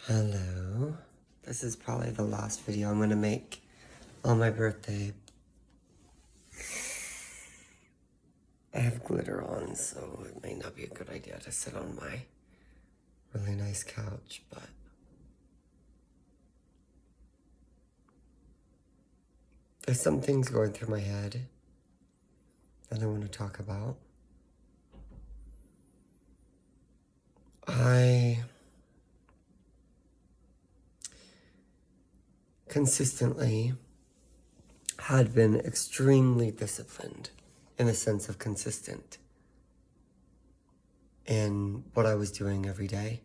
Hello. This is probably the last video I'm gonna make on my birthday. I have glitter on, so it may not be a good idea to sit on my really nice couch, but there's some things going through my head that I want to talk about. I consistently had been extremely disciplined in the sense of consistent in what I was doing every day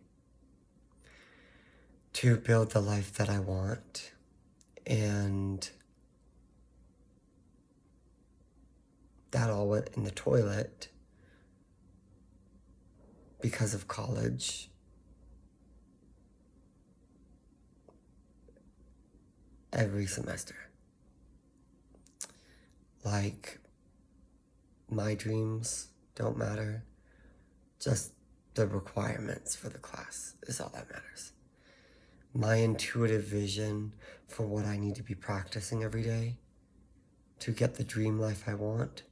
to build the life that I want. And that all went in the toilet because of college. Every semester. Like, my dreams don't matter. Just the requirements for the class is all that matters. My intuitive vision for what I need to be practicing every day to get the dream life I want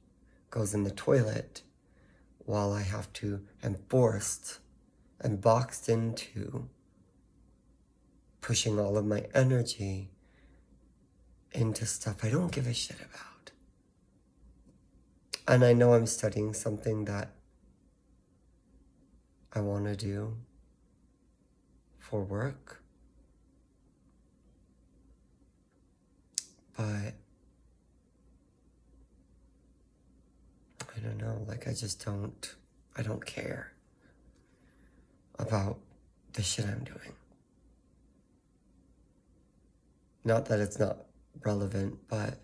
goes in the toilet while I have to, am forced and boxed into pushing all of my energy into stuff I don't give a shit about. And I know I'm studying something that I want to do for work, but I don't know, like I don't care about the shit I'm doing. Not that it's not relevant, but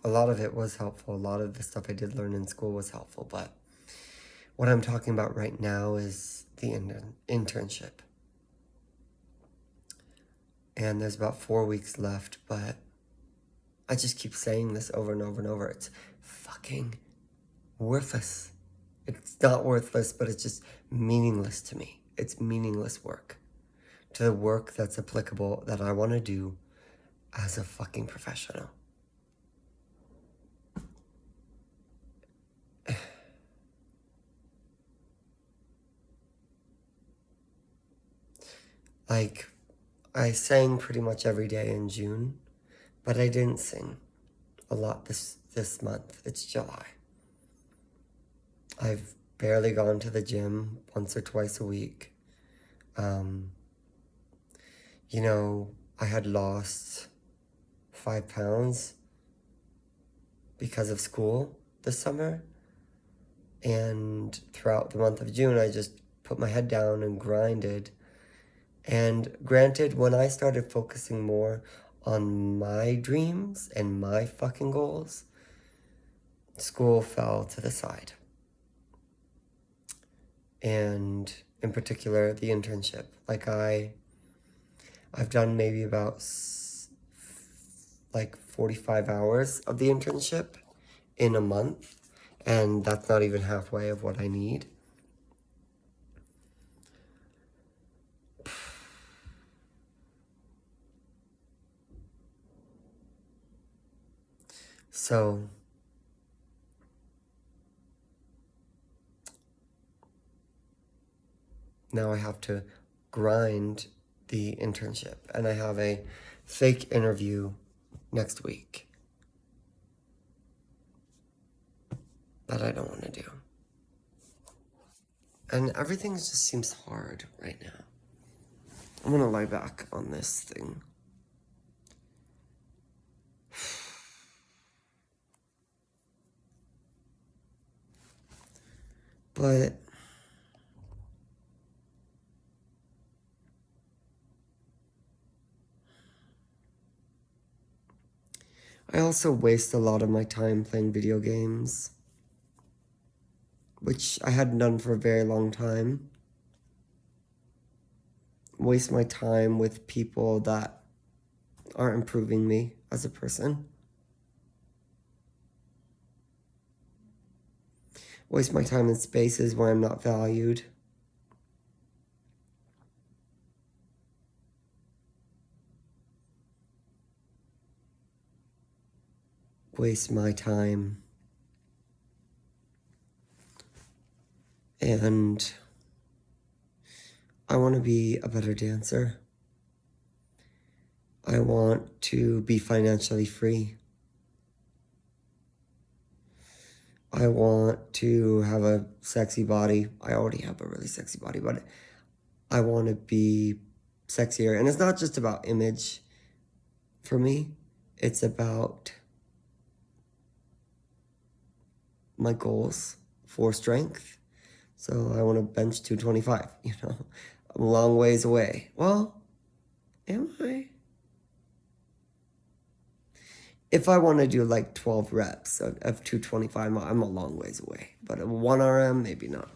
a lot of it was helpful. A lot of the stuff I did learn in school was helpful, but what I'm talking about right now is the internship. And there's about 4 weeks left, but I just keep saying this over and over and over. It's fucking worthless. It's not worthless, but it's just meaningless to me. It's meaningless work to the work that's applicable that I want to do as a fucking professional. Like, I sang pretty much every day in June, but I didn't sing a lot this month. It's July. I've barely gone to the gym once or twice a week. You know, I had lost 5 pounds because of school this summer. And throughout the month of June, I just put my head down and grinded. And granted, when I started focusing more on my dreams and my fucking goals, school fell to the side. And in particular, the internship. Like I've done maybe about 45 hours of the internship in a month, and that's not even halfway of what I need. So now I have to grind the internship, and I have a fake interview next week that I don't want to do. And everything just seems hard right now. I'm gonna lie back on this thing. But I also waste a lot of my time playing video games, which I hadn't done for a very long time. Waste my time with people that aren't improving me as a person. Waste my time in spaces where I'm not valued. waste my time. And I want to be a better dancer. I want to be financially free. I want to have a sexy body. I already have a really sexy body, but I want to be sexier. And it's not just about image for me. It's about my goals for strength. So I want to bench 225, I'm a long ways away. Well, am I? If I want to do like 12 reps of 225, I'm a long ways away. But a 1 RM, maybe not,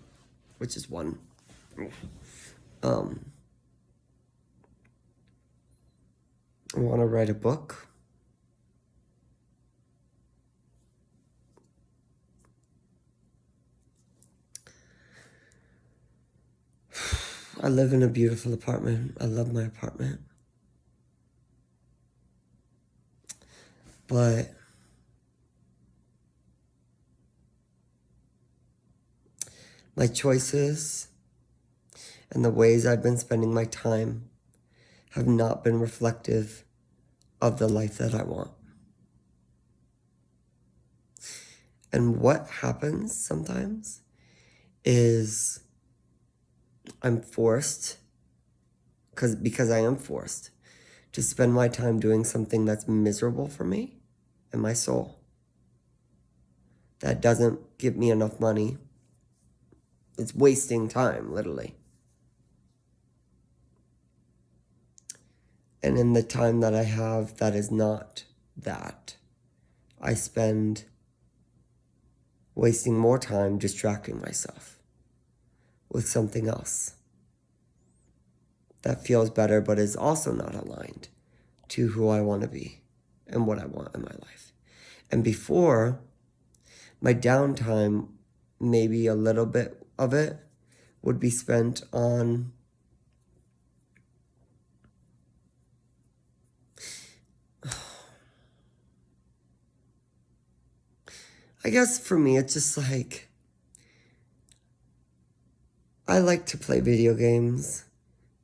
which is one. I want to write a book. I live in a beautiful apartment. I love my apartment. But my choices and the ways I've been spending my time have not been reflective of the life that I want. And what happens sometimes is I'm forced, because I am forced, to spend my time doing something that's miserable for me and my soul. That doesn't give me enough money. It's wasting time, literally. And in the time that I have that is not that, I spend wasting more time distracting myself with something else that feels better but is also not aligned to who I want to be and what I want in my life. And before, my downtime, maybe a little bit of it would be spent on I guess for me, it's just like, I like to play video games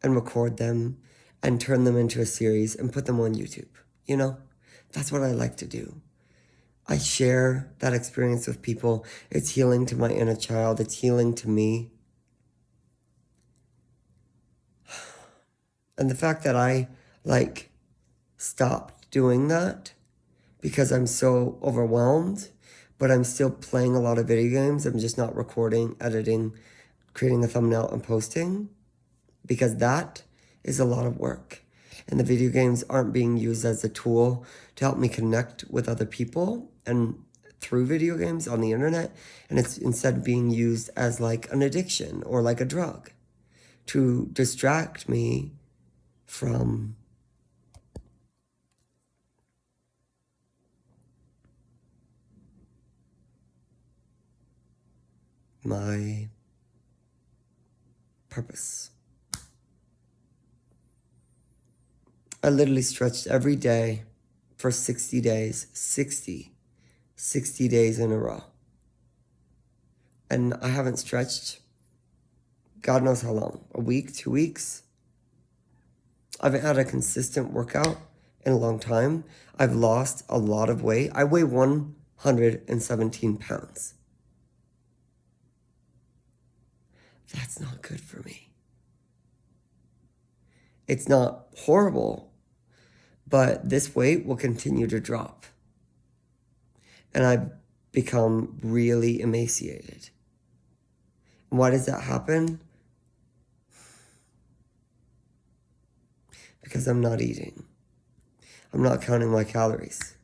and record them and turn them into a series and put them on YouTube. That's what I like to do. I share that experience with people. It's healing to my inner child. It's healing to me. And the fact that I stopped doing that because I'm so overwhelmed, but I'm still playing a lot of video games. I'm just not recording, editing, creating a thumbnail and posting, because that is a lot of work. And the video games aren't being used as a tool to help me connect with other people and through video games on the internet. And it's instead being used as like an addiction or like a drug to distract me from my purpose. I literally stretched every day for 60 days, 60 days in a row. And I haven't stretched God knows how long, a week, 2 weeks. I haven't had a consistent workout in a long time. I've lost a lot of weight. I weigh 117 pounds. That's not good for me. It's not horrible, but this weight will continue to drop. And I've become really emaciated. And why does that happen? Because I'm not eating. I'm not counting my calories.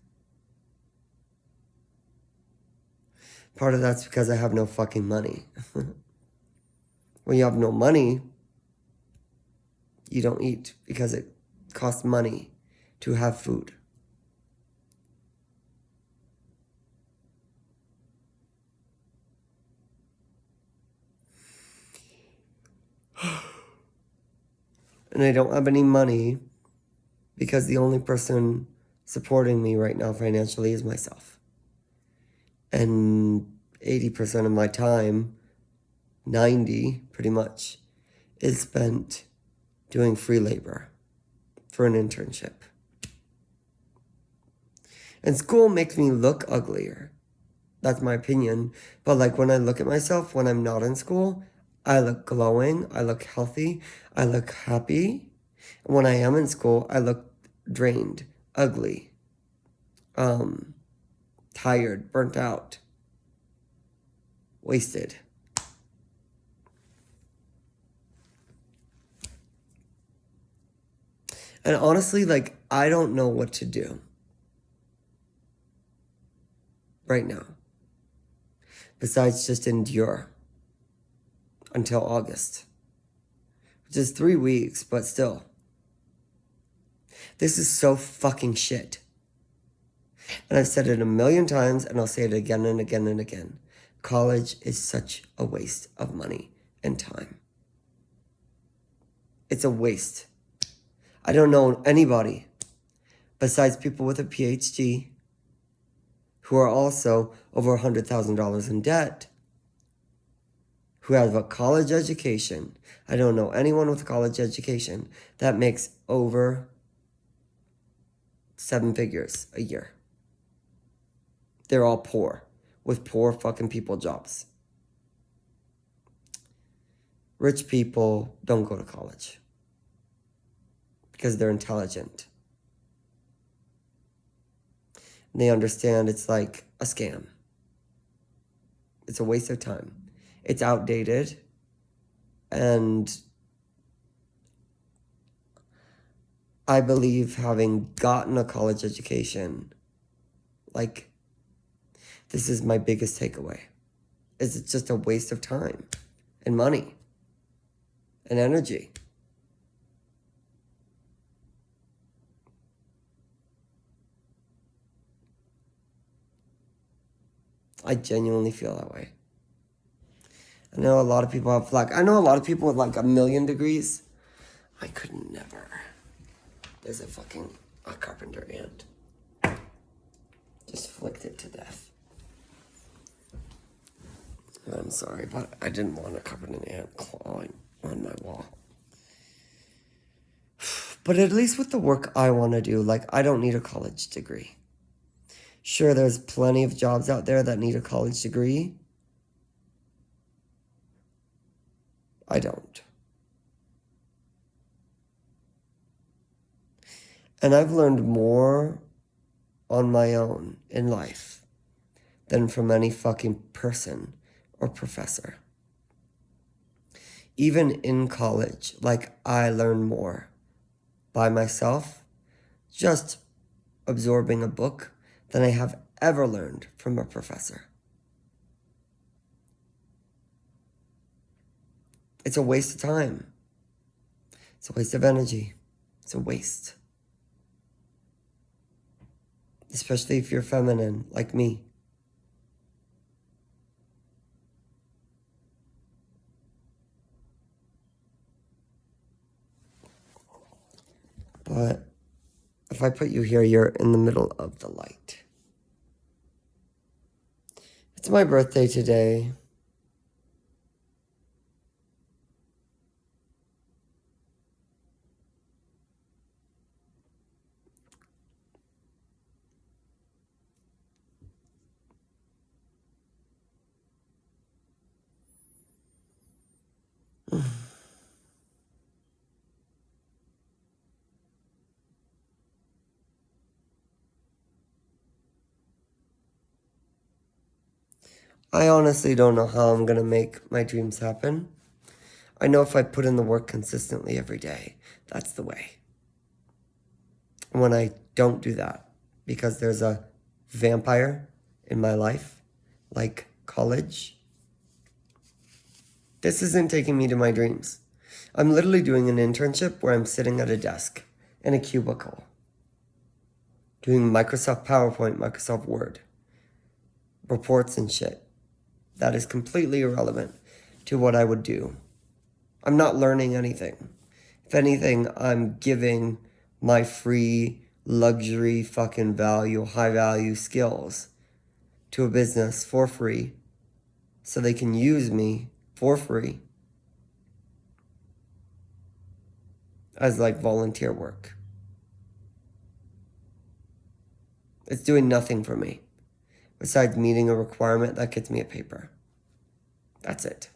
Part of that's because I have no fucking money. When you have no money, you don't eat because it costs money to have food. And I don't have any money because the only person supporting me right now financially is myself. And 80% of my time, 90 pretty much, is spent doing free labor for an internship. And school makes me look uglier. That's my opinion. But like when I look at myself when I'm not in school, I look glowing, I look healthy, I look happy. And when I am in school, I look drained, ugly, tired, burnt out, wasted. And honestly, like, I don't know what to do right now besides just endure until August, which is 3 weeks, but still. This is so fucking shit. And I've said it a million times, and I'll say it again and again and again. College is such a waste of money and time. It's a waste. I don't know anybody besides people with a PhD who are also over $100,000 in debt, who have a college education. I don't know anyone with a college education that makes over 7 figures a year. They're all poor, with poor fucking people jobs. Rich people don't go to college because they're intelligent. And they understand it's like a scam. It's a waste of time. It's outdated. And I believe having gotten a college education, like, this is my biggest takeaway. Is it's just a waste of time and money and energy. I genuinely feel that way. I know a lot of people have I know a lot of people with like 1 million degrees. I could never. There's a carpenter ant. Just flicked it to death. I'm sorry, but I didn't want a carpenter ant clawing on my wall. But at least with the work I want to do, like, I don't need a college degree. Sure, there's plenty of jobs out there that need a college degree. I don't. And I've learned more on my own in life than from any fucking person or professor. Even in college, like, I learned more by myself, just absorbing a book, than I have ever learned from a professor. It's a waste of time. It's a waste of energy. It's a waste. Especially if you're feminine, like me. But if I put you here, you're in the middle of the light. It's my birthday today. I honestly don't know how I'm going to make my dreams happen. I know if I put in the work consistently every day, that's the way. When I don't do that, because there's a vampire in my life, like college, this isn't taking me to my dreams. I'm literally doing an internship where I'm sitting at a desk in a cubicle, doing Microsoft PowerPoint, Microsoft Word, reports and shit. That is completely irrelevant to what I would do. I'm not learning anything. If anything, I'm giving my free luxury fucking value, high value skills to a business for free so they can use me for free as like volunteer work. It's doing nothing for me besides meeting a requirement that gets me a paper. That's it.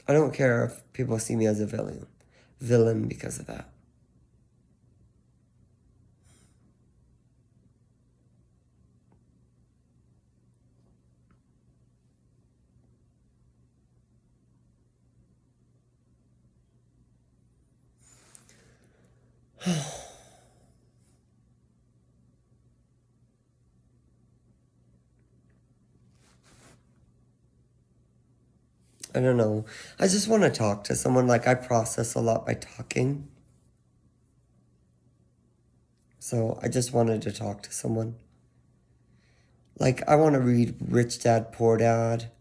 I don't care if people see me as a villain because of that. I don't know. I just want to talk to someone. Like, I process a lot by talking. So I just wanted to talk to someone. Like, I want to read Rich Dad, Poor Dad.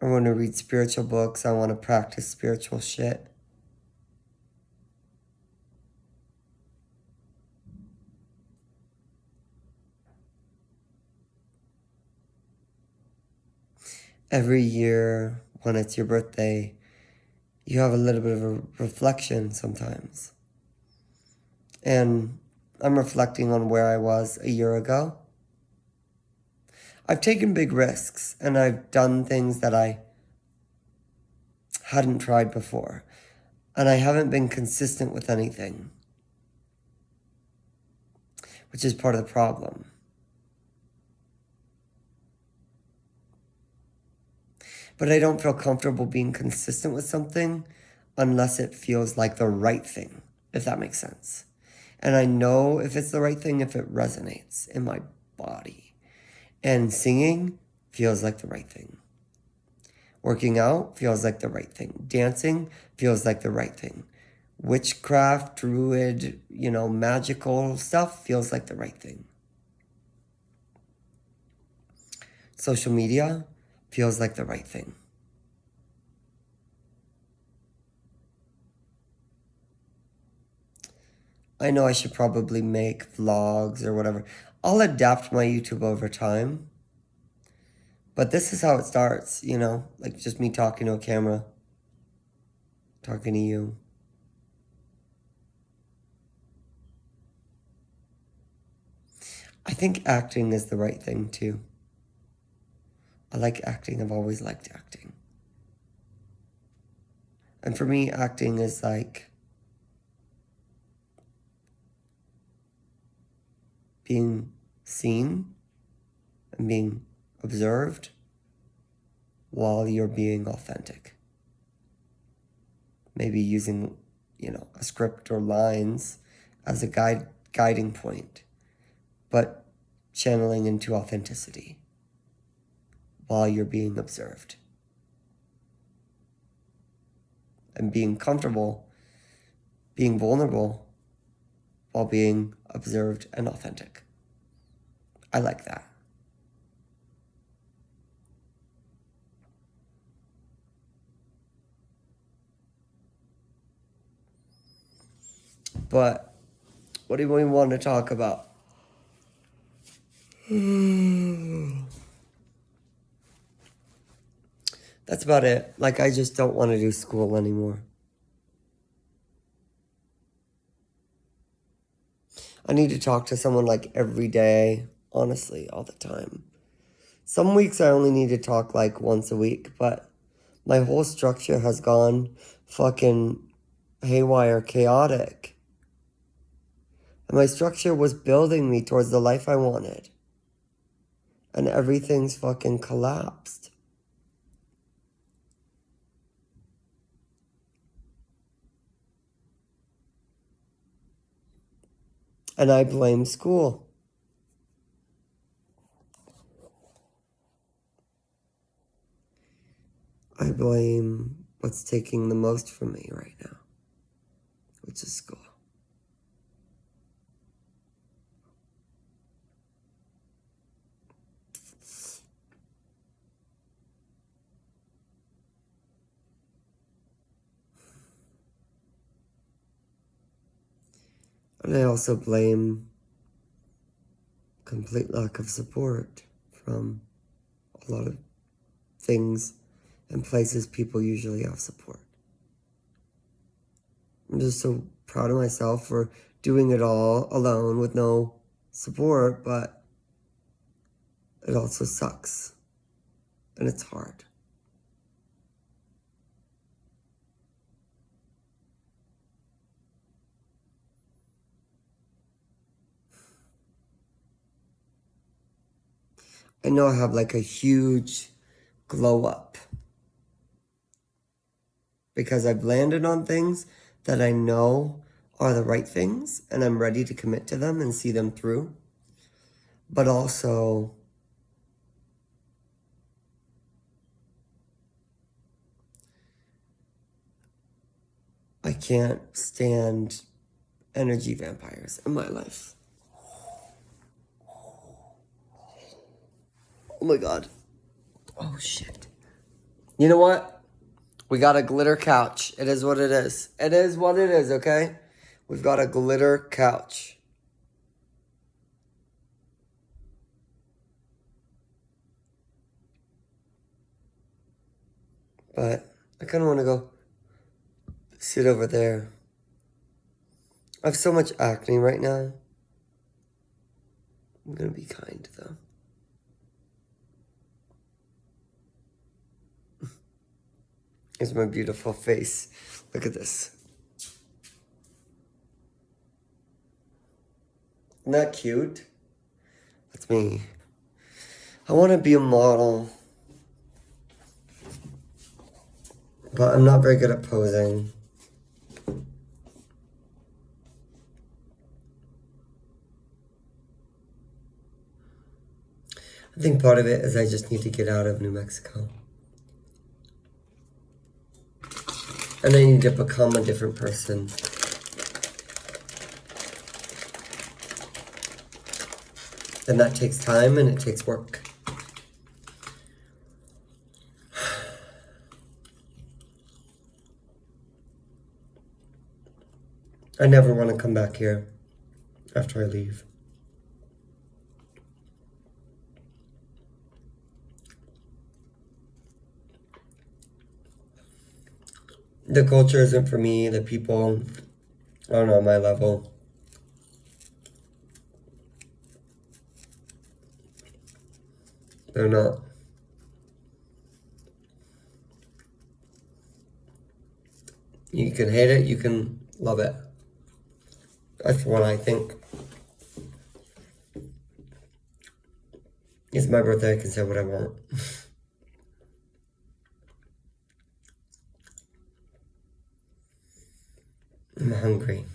I want to read spiritual books. I want to practice spiritual shit. Every year, when it's your birthday, you have a little bit of a reflection sometimes. And I'm reflecting on where I was a year ago. I've taken big risks and I've done things that I hadn't tried before. And I haven't been consistent with anything, which is part of the problem. But I don't feel comfortable being consistent with something unless it feels like the right thing, if that makes sense. And I know if it's the right thing if it resonates in my body. And singing feels like the right thing. Working out feels like the right thing. Dancing feels like the right thing. Witchcraft, druid, magical stuff feels like the right thing. Social media feels like the right thing. I know I should probably make vlogs or whatever. I'll adapt my YouTube over time. But this is how it starts, like just me talking to a camera, talking to you. I think acting is the right thing too. I like acting. I've always liked acting. And for me, acting is like being seen and being observed while you're being authentic. Maybe using, a script or lines as a guiding point, but channeling into authenticity while you're being observed. And being comfortable, being vulnerable while being observed and authentic. I like that. But what do we want to talk about? That's about it. Like, I just don't want to do school anymore. I need to talk to someone like every day, honestly, all the time. Some weeks I only need to talk like once a week, but my whole structure has gone fucking haywire, chaotic. And my structure was building me towards the life I wanted. And everything's fucking collapsed. And I blame school. I blame what's taking the most from me right now, which is school. And I also blame complete lack of support from a lot of things and places people usually have support. I'm just so proud of myself for doing it all alone with no support, but it also sucks. And it's hard. I know I have like a huge glow up because I've landed on things that I know are the right things and I'm ready to commit to them and see them through. But also, I can't stand energy vampires in my life. Oh my god. Oh shit. You know what? We got a glitter couch. It is what it is. It is what it is, okay? We've got a glitter couch. But I kind of want to go sit over there. I have so much acne right now. I'm going to be kind, though. Here's my beautiful face. Look at this. Isn't that cute? That's me. I want to be a model. But I'm not very good at posing. I think part of it is I just need to get out of New Mexico. And I need to become a different person. And that takes time and it takes work. I never want to come back here after I leave. The culture isn't for me, the people aren't on my level. They're not. You can hate it, you can love it. That's what I think. It's my birthday, I can say what I want. I'm hungry.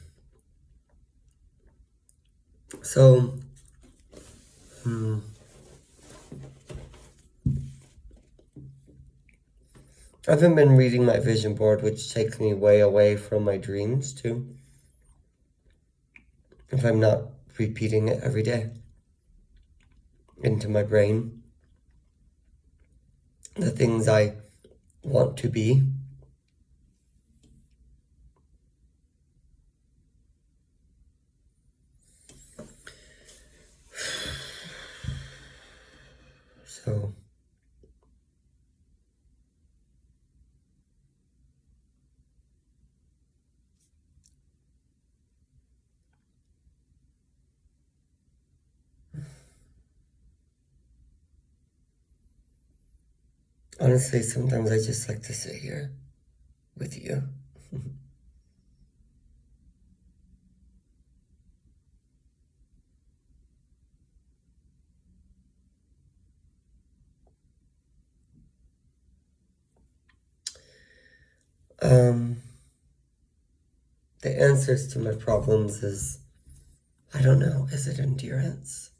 So, I haven't been reading my vision board, which takes me way away from my dreams, too. If I'm not repeating it every day into my brain. The things I want to be. So, honestly, sometimes I just like to sit here with you. The answers to my problems is, I don't know, is it endurance?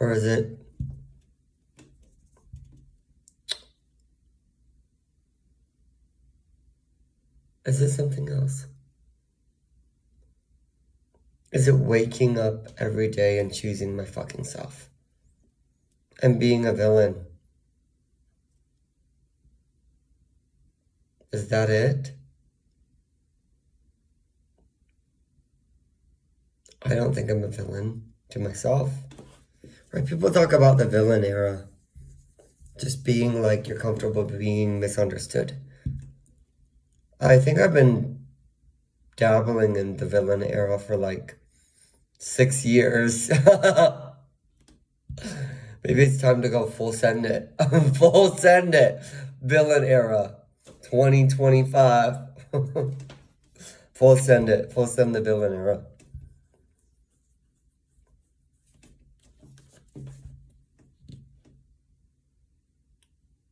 Or is it something else? Is it waking up every day and choosing my fucking self? And being a villain? Is that it? I don't think I'm a villain to myself. Right? People talk about the villain era. Just being like you're comfortable being misunderstood. I think I've been dabbling in the villain era for like 6 years. Maybe it's time to go full send it. Full send it. Villain era. 2025. Full send it. Full send the villain era.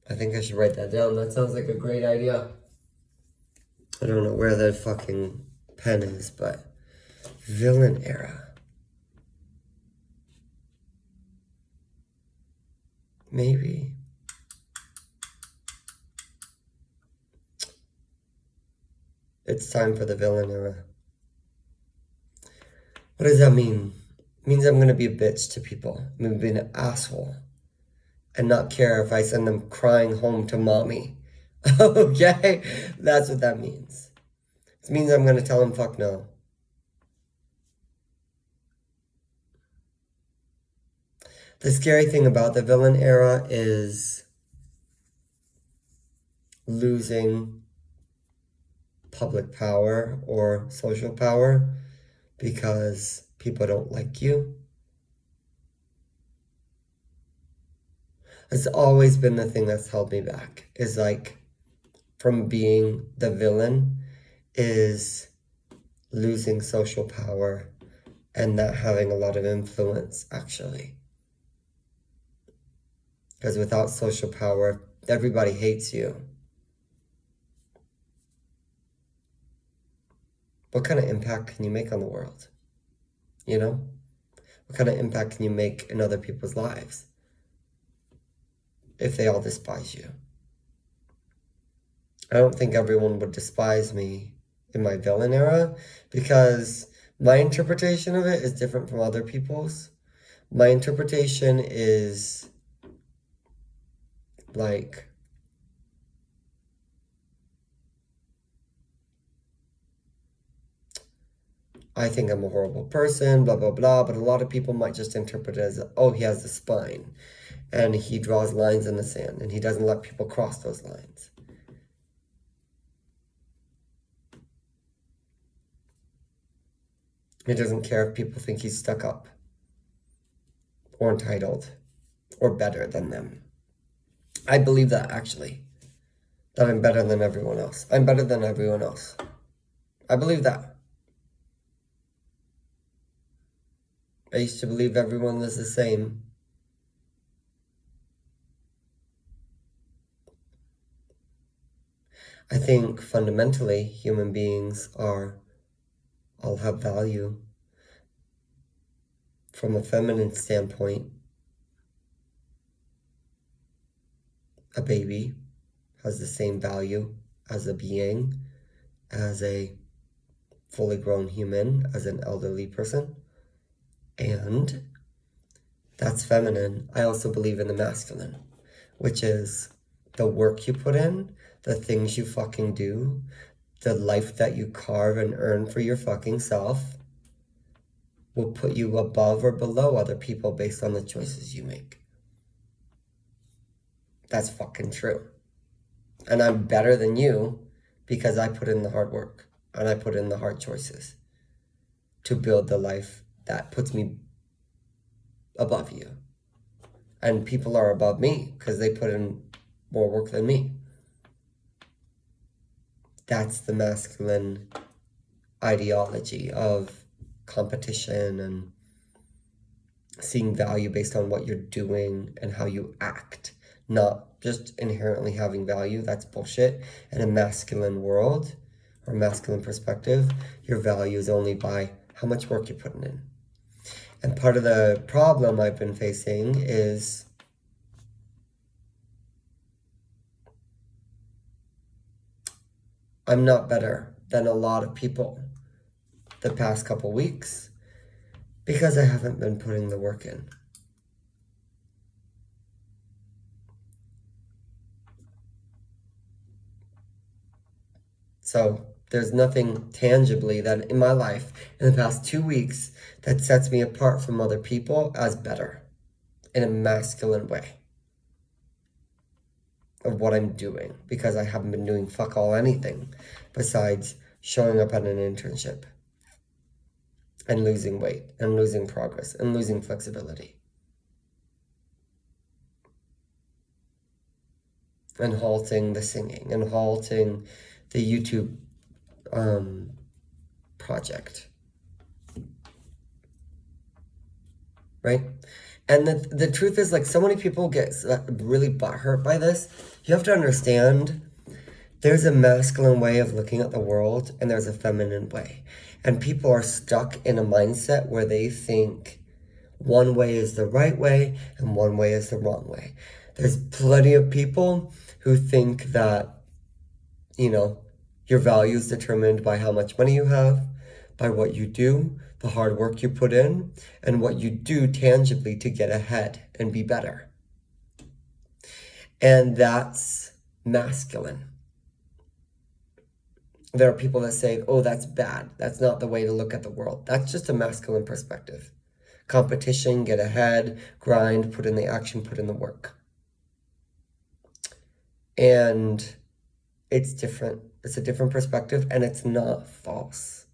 I think I should write that down. That sounds like a great idea. I don't know where that fucking pen is, but villain era. Maybe. It's time for the villain era. What does that mean? It means I'm gonna be a bitch to people. I'm gonna be an asshole. And not care if I send them crying home to mommy. Okay? That's what that means. It means I'm gonna tell them fuck no. The scary thing about the villain era is losing public power or social power because people don't like you. It's always been the thing that's held me back, is like from being the villain, is losing social power and not having a lot of influence, actually. Because without social power, everybody hates you. What kind of impact can you make on the world? You know? What kind of impact can you make in other people's lives if they all despise you? I don't think everyone would despise me in my villain era because my interpretation of it is different from other people's. My interpretation is like, I think I'm a horrible person, blah, blah, blah. But a lot of people might just interpret it as, oh, he has the spine and he draws lines in the sand and he doesn't let people cross those lines. He doesn't care if people think he's stuck up or entitled or better than them. I believe that, actually, that I'm better than everyone else. I'm better than everyone else. I believe that. I used to believe everyone was the same. I think fundamentally human beings all have value. From a feminine standpoint, a baby has the same value as a being, as a fully grown human, as an elderly person. And that's feminine. I also believe in the masculine, which is the work you put in, the things you fucking do, the life that you carve and earn for your fucking self will put you above or below other people based on the choices you make. That's fucking true. And I'm better than you because I put in the hard work and I put in the hard choices to build the life that puts me above you. And people are above me because they put in more work than me. That's the masculine ideology of competition and seeing value based on what you're doing and how you act, not just inherently having value. That's bullshit. In a masculine world or masculine perspective, your value is only by how much work you're putting in. And part of the problem I've been facing is I'm not better than a lot of people the past couple weeks because I haven't been putting the work in. So There's nothing tangibly that in my life in the past 2 weeks that sets me apart from other people as better in a masculine way of what I'm doing, because I haven't been doing fuck all anything besides showing up at an internship and losing weight and losing progress and losing flexibility and halting the singing and halting the YouTube project, right? And the truth is, like, so many people get really butthurt by this. You have to understand there's a masculine way of looking at the world and there's a feminine way. And people are stuck in a mindset where they think one way is the right way and one way is the wrong way. There's plenty of people who think that, you know, your value is determined by how much money you have, by what you do, the hard work you put in, and what you do tangibly to get ahead and be better. And that's masculine. There are people that say, oh, that's bad. That's not the way to look at the world. That's just a masculine perspective. Competition, get ahead, grind, put in the action, put in the work. And it's different. It's a different perspective, and it's not false.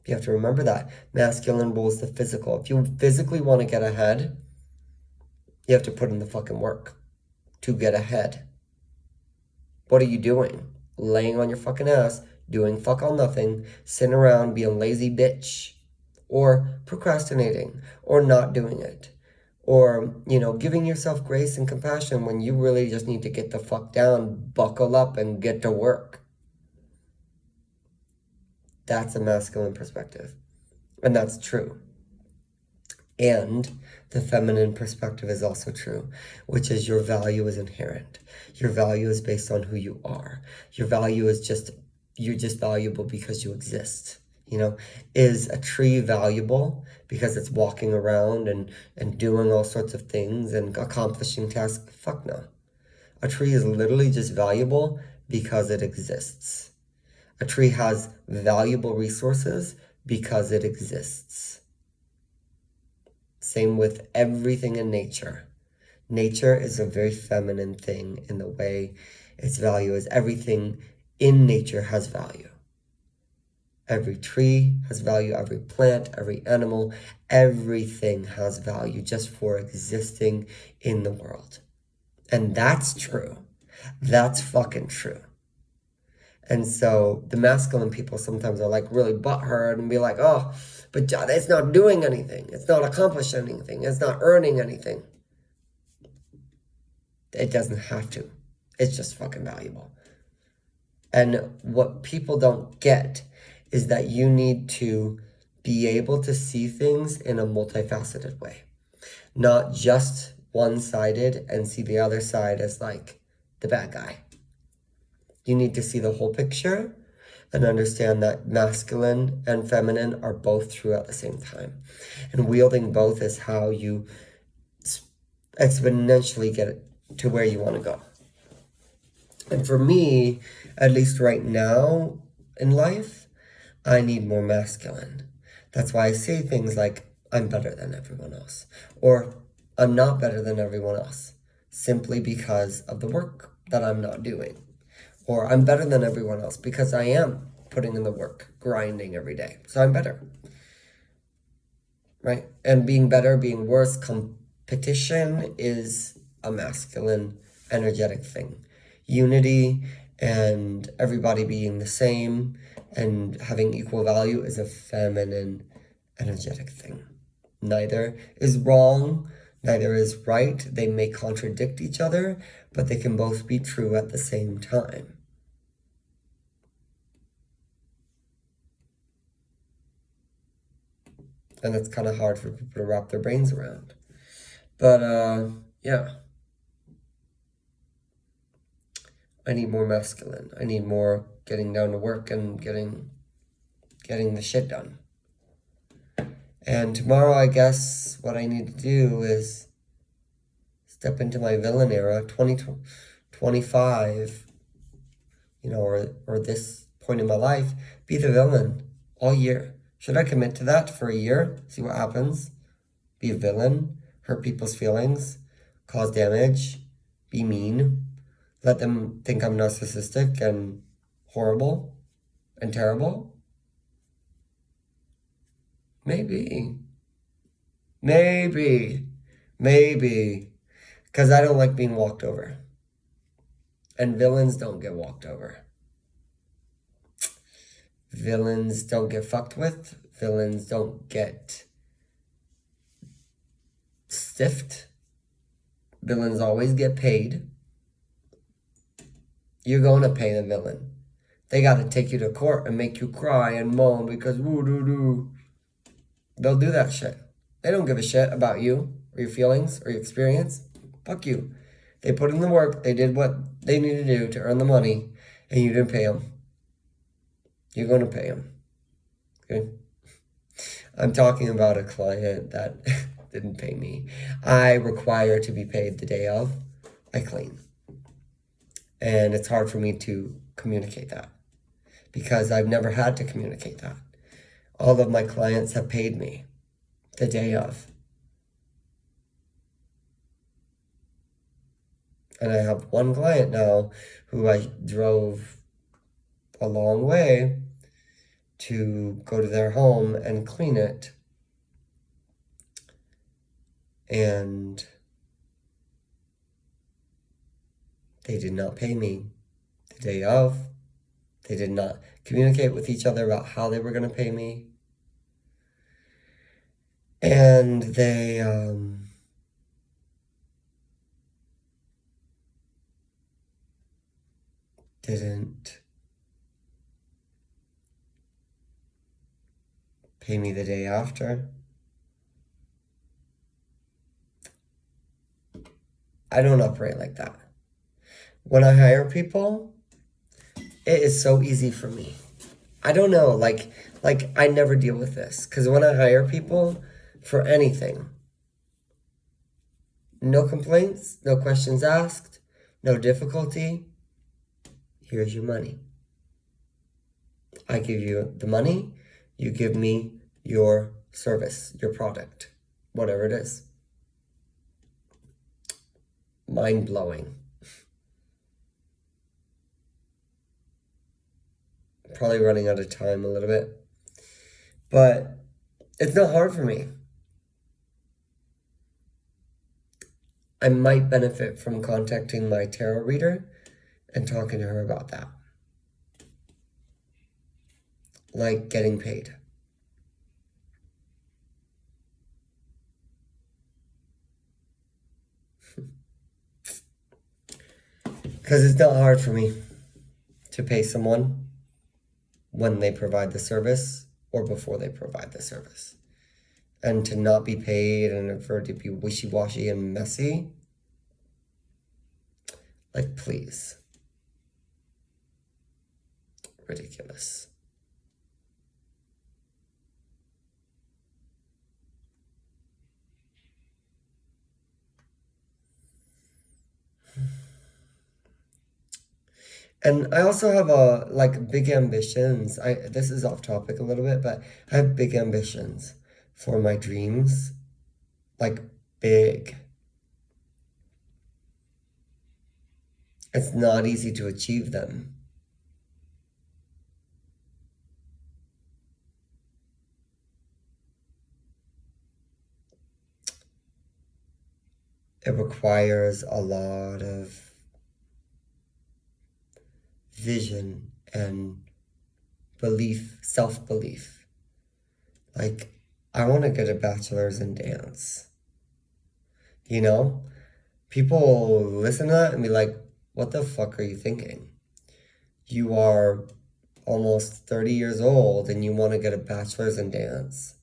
You have to remember that. Masculine rules the physical. If you physically want to get ahead, you have to put in the fucking work to get ahead. What are you doing? Laying on your fucking ass, doing fuck all nothing, sitting around being lazy bitch, or procrastinating, or not doing it, or, you know, giving yourself grace and compassion when you really just need to get the fuck down, buckle up, and get to work. That's a masculine perspective, and that's true. And the feminine perspective is also true, which is your value is inherent. Your value is based on who you are. Your value is just, you're just valuable because you exist. You know, is a tree valuable because it's walking around and doing all sorts of things and accomplishing tasks? Fuck no. A tree is literally just valuable because it exists. A tree has valuable resources because it exists. Same with everything in nature. Nature is a very feminine thing in the way its value is. Everything in nature has value. Every tree has value, every plant, every animal, everything has value just for existing in the world. And that's true. That's fucking true. And so the masculine people sometimes are like really butthurt and be like, oh, but it's not doing anything. It's not accomplishing anything. It's not earning anything. It doesn't have to. It's just fucking valuable. And what people don't get is that you need to be able to see things in a multifaceted way. Not just one-sided and see the other side as like the bad guy. You need to see the whole picture and understand that masculine and feminine are both true at the same time. And wielding both is how you exponentially get to where you want to go. And for me, at least right now in life, I need more masculine. That's why I say things like, I'm better than everyone else. Or, I'm not better than everyone else. Simply because of the work that I'm not doing. Or, I'm better than everyone else because I am putting in the work, grinding every day. So I'm better. Right? And being better, being worse, competition is a masculine, energetic thing. Unity and everybody being the same and having equal value is a feminine, energetic thing. Neither is wrong, neither is right. They may contradict each other, but they can both be true at the same time. And that's kind of hard for people to wrap their brains around. But, yeah. I need more masculine. I need more getting down to work and getting the shit done. And tomorrow, I guess, what I need to do is step into my villain era, 2025, you know, or this point in my life, be the villain all year. Should I commit to that for a year? See what happens? Be a villain, hurt people's feelings, cause damage, be mean, let them think I'm narcissistic and horrible and terrible? Maybe. Maybe. Maybe. Because I don't like being walked over. And villains don't get walked over. Villains don't get fucked with. Villains don't get stiffed. Villains always get paid. You're going to pay the villain. They got to take you to court and make you cry and moan because woo-doo-doo. They'll do that shit. They don't give a shit about you or your feelings or your experience. Fuck you. They put in the work. They did what they needed to do to earn the money, and you didn't pay them. You're going to pay them. Okay? I'm talking about a client that didn't pay me. I require to be paid the day of I clean. And it's hard for me to communicate that because I've never had to communicate that. All of my clients have paid me the day of. And I have one client now who I drove a long way to go to their home and clean it. And they did not pay me the day of. They did not communicate with each other about how they were going to pay me. And they didn't pay me the day after. I don't operate like that. When I hire people, it is so easy for me. I don't know, like I never deal with this because when I hire people for anything, no complaints, no questions asked, no difficulty. Here's your money. I give you the money, you give me your service, your product, whatever it is. Mind-blowing. Probably running out of time a little bit. But it's not hard for me. I might benefit from contacting my tarot reader and talking to her about that. Like getting paid. Because it's not hard for me to pay someone when they provide the service or before they provide the service. And to not be paid and for it to be wishy-washy and messy. Like, please. Ridiculous. And I also have big ambitions. This is off topic a little bit, but I have big ambitions for my dreams. Like big. It's not easy to achieve them. It requires a lot of vision and belief, self-belief. Like, I want to get a bachelor's in dance. You know? People listen to that and be like, what the fuck are you thinking? You are almost 30 years old and you want to get a bachelor's in dance.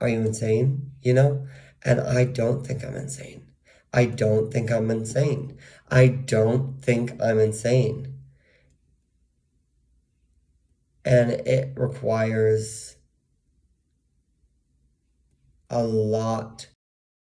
Are you insane? You know? And I don't think I'm insane. I don't think I'm insane. I don't think I'm insane. And it requires a lot